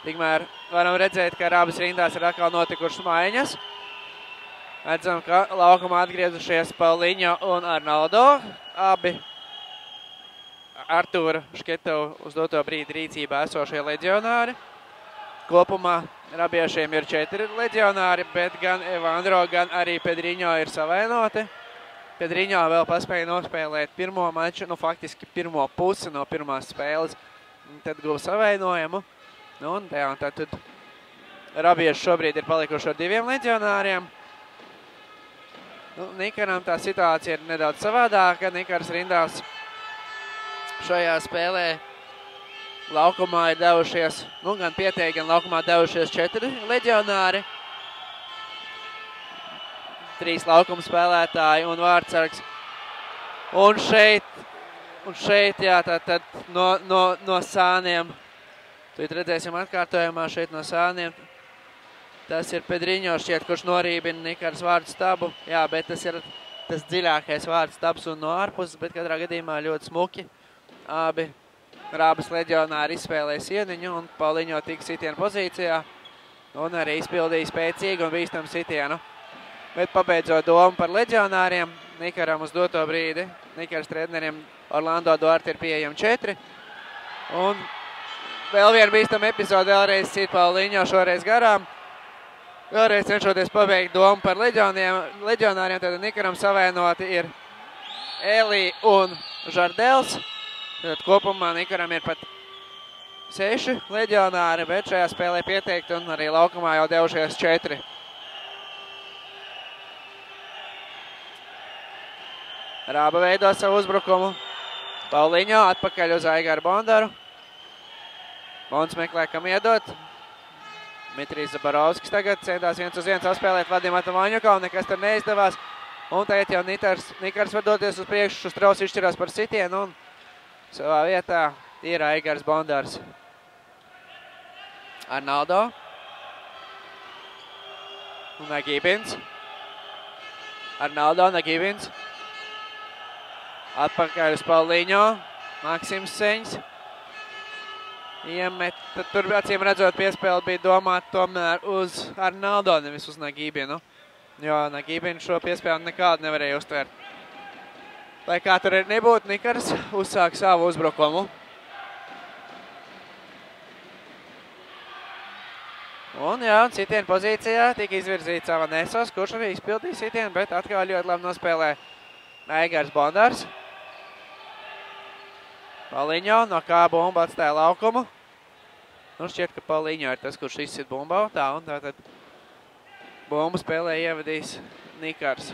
Tikmēr varam redzēt, ka Rābas rindās ir atkal notikušas maiņas. Redzam, ka laukumā atgriezušies Pauliņo un Arnaldo. Abi Artūra Šketovu uz doto brīdi rīcībā esošie leģionāri. Kopumā Rabiešiem ir 4 leģionāri, bet gan Evandro, gan arī Pedriņo ir savainoti. Pedriņo vēl paspēja nospēlēt pirmo maču, faktiski pirmo pusi no pirmās spēles, tad guva savainojumu. Un tad Rabieši šobrīd ir palikuši ar 2 leģionāriem. Nikaram tā situācija ir nedaudz savādāka. Nikars rindās šajā spēlē laukumā ir devušies, gan pieteikti, gan laukumā devušies 4 leģionāri. 3 laukuma spēlētāji un vārdsargs. Un šeit, jā, tad no sāniem. Tad redzēsim atkārtojumā šeit no sāniem. Tas ir Pedriņo šķiet, kurš norībina Nikars vārdu stabu. Jā, bet tas ir tas dziļākais vārdu stabs un no ārpuses, bet katrā gadījumā ļoti smuki. Abi Rābas leģionāri izspēlēja sieniņu un Pauliņo tika sitienu pozīcijā. Un arī izpildīja spēcīgu un bīstamu sitienu. Bet pabeidzot domu par leģionāriem, Nikaram uz doto brīdi, Nikaras treneriem Orlando Duarte ir pieejami 4. Un vēl viena bīstama epizode, vēlreiz sit Pauliņo šoreiz garām. Vēlreiz cenšoties pabeigt domu par leģionāriem, tad Nikaram savienoti ir Elī un Žardels. Tad kopumā Nikaram ir pat 6 leģionāri, bet šajā spēlē pieteikti un arī laukumā jau devušies 4. Rāba veido savu uzbrukumu. Pauliņo atpakaļ uz Aigaru Bondaru. Bonds meklē, kam iedot. Dmitrijs Zabarovskis tagad centās 1-1 saspēlēt Vadim Atamaņukā, un nekas tur neizdevās. Un tagad jau Nikars var doties uz priekšu, Šustraus izšķirās par sitienu, un savā vietā ir Aigars Bondars. Arnaldo. Un Nagibins. Arnaldo, Nagibins. Atpakaļ uz Pauliņo. Maksims Seņs. Iemet, tad tur acīm redzot piespēle bija domāta tomēr uz Arnaldo, nevis uz Nagibinu. Jo Nagibinu šo piespēli nekādu nevarēja uztvert. Lai kā tur nebūtu, Nikars uzsāk savu uzbrukumu. Un jā, sitienu pozīcijā tika izvirzīts Avanesos, kurš arī izpildīja sitienu, bet atkal ļoti labi nospēlē Aigars Bondars. Pauliņo no kā bumba atstāja laukumu. Nu šķiet, ka Pauliņo ir tas, kurš izsit bumbau. Tā un tātad bumbu spēlē ievadīs Nikars.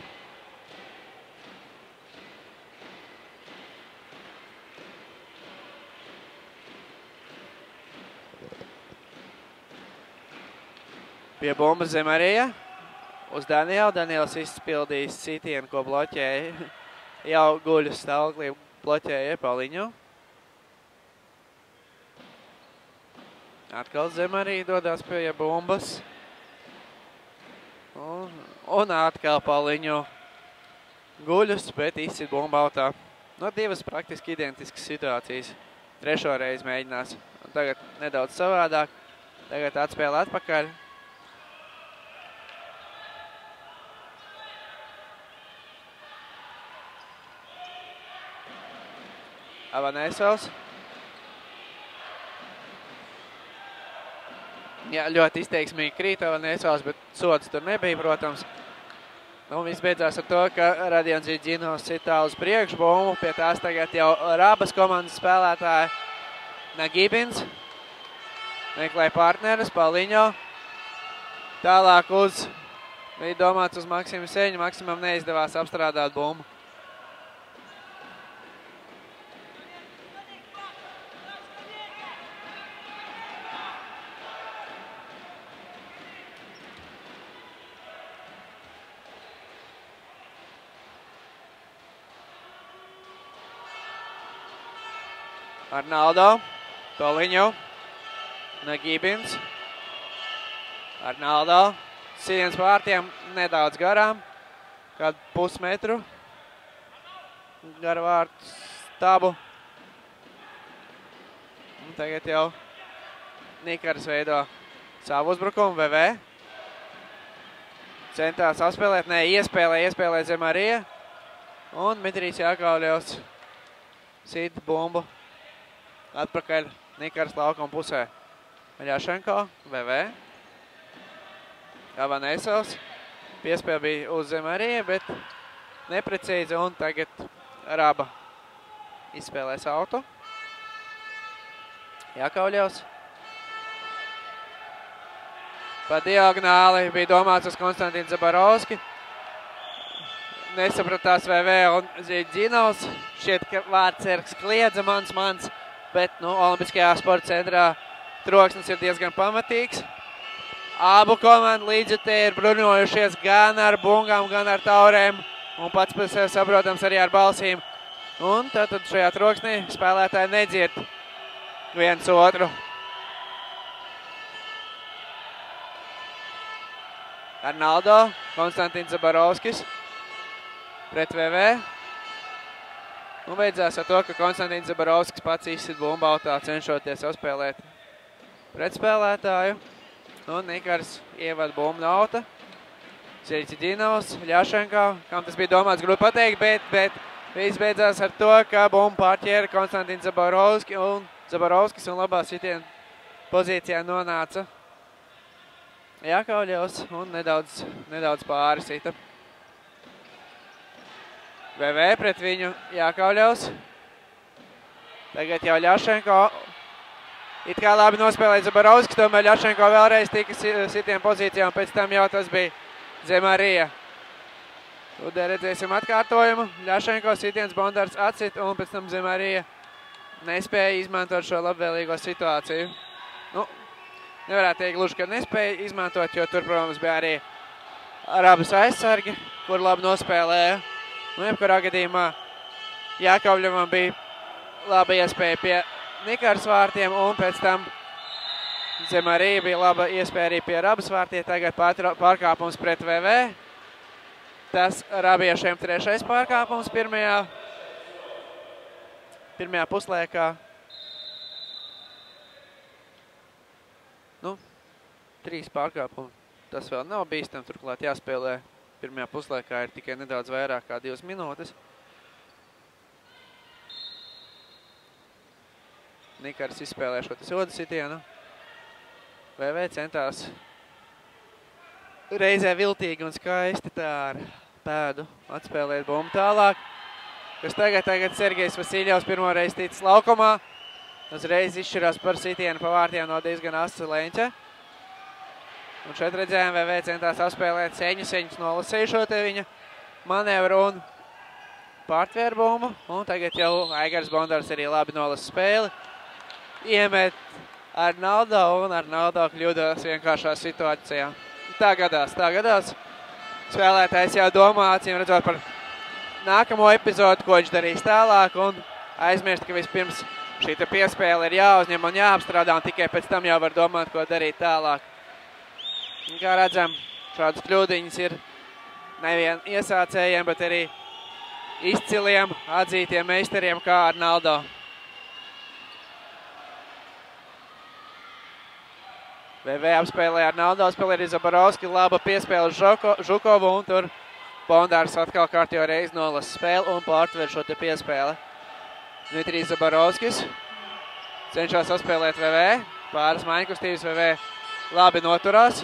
Pie bumbas Zemarija. Uz Danielu. Daniels izpildīs sitienu, ko bloķēja. Jau guļus stāvoklī bloķēja Pauliņo. Atkal Zemarija dodās pie bumbas. Un atkal Pauliņo guļus, bet izsit bumbu autā. No divas praktiski identiskas situācijas. Trešo reizi mēģinās. Un tagad nedaudz savādāk. Tagad atspēle atpakaļ. Avanesovs. Jā, ļoti izteiksmīgi krīt Avanesovs, bet sods tur nebija, protams. Nu, viss beidzās ar to, ka Radions Ziģinovs sitā uz priekšu bumbu. Pie tās tagad jau Rābas komandas spēlētāji Nagibins. Meklē partneris, Pauliņo. Tālāk bija domāts uz Maksimu Seņu. Maksimam neizdevās apstrādāt bumbu. Arnaldo, Pauliņo, Nagibins, Arnaldo, sitiens vārtiem nedaudz garām, kādu pusmetru, gar vārtu stabu. Un tagad jau Nikars veido savu uzbrukumu, VV. Centās apspēlēt, iespēlē Zemarija. Un Dmitrijs Jākauļevs sit bumbu. Atpakaļ Nikars laukuma pusē. Maļašenko, VV. Avanesovs. Piespēle bija uz Zemarija, bet neprecīzi. Un tagad Rāba izspēlēs autu. Jākauļevs. Pa diagonāli bija domāts uz Konstantīnu Zabarovski. Nesapratās VV un Ziģinovs. Šķiet, ka vārdsargs kliedza mans. Bet, Olimpiskajā sporta centrā troksnis ir diezgan pamatīgs. Abu komandu līdzjutēji ir bruņojušies gan ar bungām, gan ar taurēm. Un pats par sevi saprotams arī ar balsīm. Un tad šajā troksnī spēlētāji nedzird viens otru. Arnaldo, Konstantins Zabarovskis pret VV. Un beidzās ar to, ka Konstantins Zabarovskis pats izsit bumbu autā, cenšoties uzspēlēt pretspēlētāju. Un Nikars ievad bumbu no auta. Sirķiģinovs, Ļašenko, kam tas bija domāts, grūti pateikt, bet viss beidzās ar to, ka bumbu pārķēra Konstantins Zabarovskis un labā sitiena pozīcijā nonāca Jākauļevs un nedaudz pāri sita. VV pret viņu Jākauļevs. Tagad jau Ļašenko. It kā labi nospēlēja Zabarovskis, tomēr Ļašenko vēlreiz tika sitiena pozīcijā un pēc tam jau tas bija Zemarija. Tudē redzēsim atkārtojumu. Ļašenko sitiens Bondārs atsit un pēc tam Zemarija nespēja izmantot šo labvēlīgo situāciju. Nu, nevarētu teikt gluži, ka nespēja izmantot, jo tur, protams, bija arī abas aizsargi, kur labi nospēlēja. Nu, jebkurā gadījumā Jākauļevam bija laba iespēja pie Nikars vārtiem un pēc tam Zemarija bija laba iespēja arī pie Rabas vārtiem. Tagad pārkāpums pret VV. Tas rabiešiem trešais pārkāpums pirmajā puslēkā. Nu, 3 pārkāpumi. Tas vēl nav bīstam, turklāt jāspēlē. Pirmajā puslēkā ir tikai nedaudz vairāk kā 2 minūtes. Nikars izspēlē šo sodu sitienu. VV centās reizē viltīgi un skaisti tā ar pēdu atspēlēt bumbu tālāk. Kas tagad Sergejs Vasiļevs pirmo reizi ticis laukumā. Uzreiz izšķirās par sitienu pa vārtiem no diezgan asa leņķa. Un šeit redzējām, VV centās apspēlēt Seņus nolasīja šo te viņa manevru un pārtvēr bumbu. Un tagad jau Aigars Bondārs arī labi nolasa spēli. Iemet Arnaldo un Arnaldo kļūdās vienkāršā situācijā. Tā gadās. Spēlētājs jau domā, acīm redzot par nākamo epizodu, ko viņš darīs tālāk un aizmirst, ka vispirms šī piespēle ir jāuzņem un jāapstrādā un tikai pēc tam jau var domāt, ko darīt tālāk. Un kā redzam, šādas kļūdiņas ir nevien iesācējiem, bet arī izciliem, atzītiem meistariem kā Arnaldo. VV apspēlē Arnaldo, spēlē arī Zabarovski, laba piespēle Žukovu un tur Bondārs atkal kārtībā reiz nolasa spēli un pārtver šo te piespēli. Dmitrijs Zabarovskis cenšas apspēlēt VV, pāris maiņkustības VV labi noturās.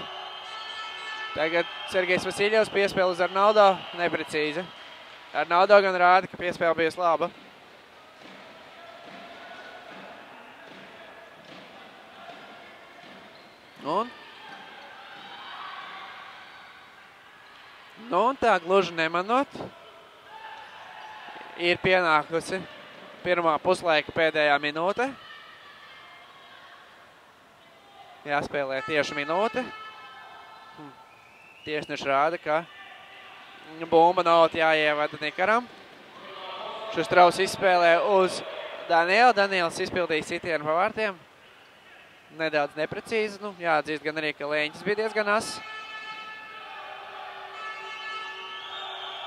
Tagad Sergejs Vasiļevs piespēle uz Arnaldo, neprecīzi. Arnaldo gan rāda, ka piespēle bijusi laba. Un tā gluži nemanot, ir pienākusi pirmā puslaika pēdējā minūte. Jāspēlē tieši minūte. Tiesneši rāda, ka bumba nav jāievada Nikaram. Šustraus izspēlē uz Danielu. Daniels izpildīja sitienu pa vārtiem. Nedaudz neprecīzi. Nu, jāatzīst gan arī, ka Lēņķis bija diezgan ass.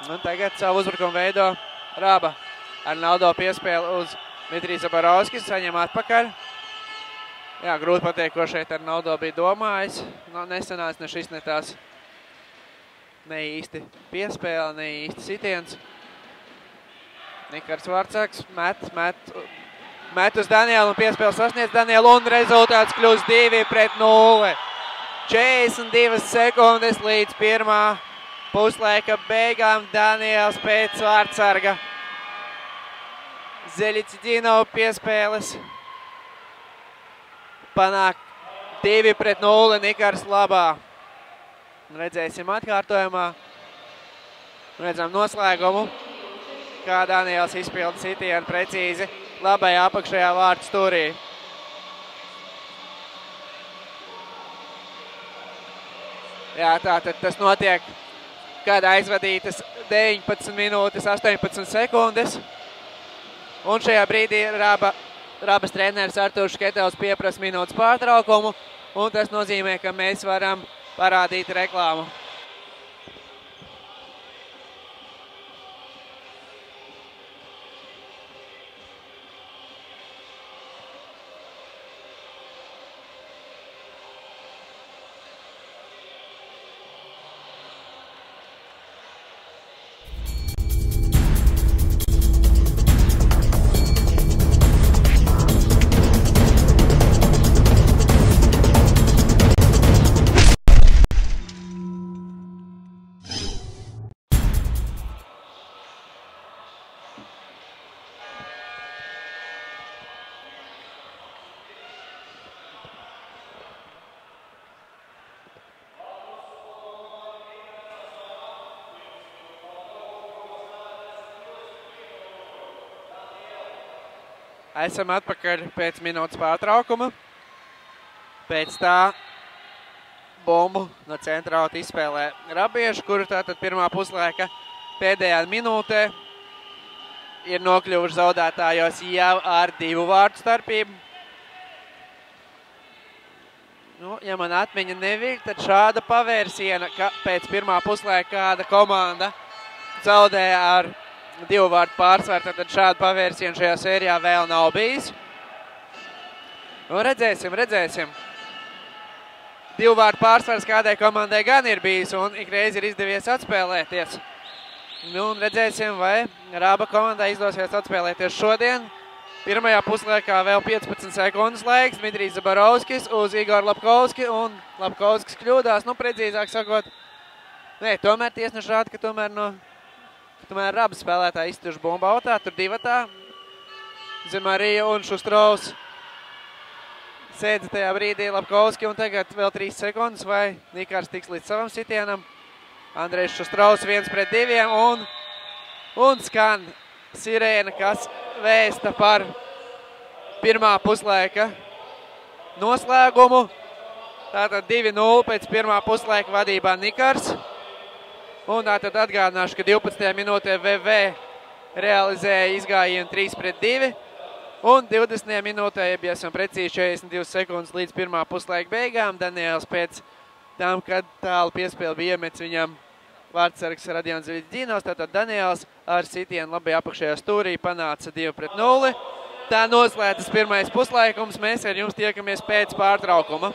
Un tagad savu uzbrukumu veido Raba. Arnaldo piespēle uz Dmitrijs Zabarovskis, saņem atpakaļ. Jā, grūti pateikt, ko šeit Arnaldo bija domājis. Nu, nesanāca ne šis, ne tās. Ne īsti piespēle, ne īsti sitiens. Nikars Varcaks met uz Danielu un piespēle sasniedz Danielu un rezultāts kļūst 2-0. 42 sekundes līdz pirmā puslaika beigām. Daniels pēc Vārtsarga Zeļicidino piespēles panāk 2-0 Nikars labā. Redzēsim atkārtojumā. Redzam noslēgumu, kā Daniels izpilda sitienu precīzi labajā apakšējā vārtu stūrī. Jā, tātad tas notiek, kad aizvadītas 19 minūtes 18 sekundes. Un šajā brīdī Rabas treneris Artūrs Šketels pieprasa minūtes pārtraukumu, un tas nozīmē, ka mēs varam parādīt reklāmu. Esam atpakaļ pēc minūtes pārtraukuma. Pēc tā bumbu no centrāla izspēlē Rabieši, kuru tātad pirmā puslaika pēdējā minūtē ir nokļuvuši zaudētājos jau ar 2 vārtu starpību. Nu, ja man atmiņa neviļ, tad šāda pavērsiena, ka pēc pirmā puslaika kāda komanda zaudē ar 2 vārtu pārsvaru, tad šādu pavērsienu šajā sērijā vēl nav bijis. Un redzēsim. 2 vārtu pārsvars kādai komandai gan ir bijis, un ikreiz ir izdevies atspēlēties. Nu, un redzēsim, vai Raba komandai izdosies atspēlēties šodien. Pirmajā puslaikā vēl 15 sekundes laiks, Dmitrijs Zabarovskis uz Igoru Lapkovski, un Lapkovskis kļūdās, nu, precīzāk sakot. Nē, tomēr tiesneši rāda, ka tomēr Rabas spēlētāji iztuši bumbu autā, tur divatā. Zemarija un Šustrovs sēdza tajā brīdī Lapkovski, un tagad vēl 3 sekundes, vai Nikārs tiks līdz savam sitienam. Andrejs Šustrovs 1-2, un skan sirēna, kas vēsta par pirmā puslaika noslēgumu. Tātad 2-0 pēc pirmā puslaika vadībā Nikārs. Un tātad atgādināšu, ka 12. minūtē VV realizēja izgājienu 3-2. Un 20. minūtē, ja esam precīzi 42 sekundes līdz pirmā puslaika beigām, Daniels pēc tam, kad tālu piespēli bija iemetis viņam vārdsargs Radions Viļģīnos, tātad Daniels ar sitienu labai apakšējā stūrī panāca 2-0. Tā noslēdzas pirmais puslaikums, mēs ar jums tiekamies pēc pārtraukuma.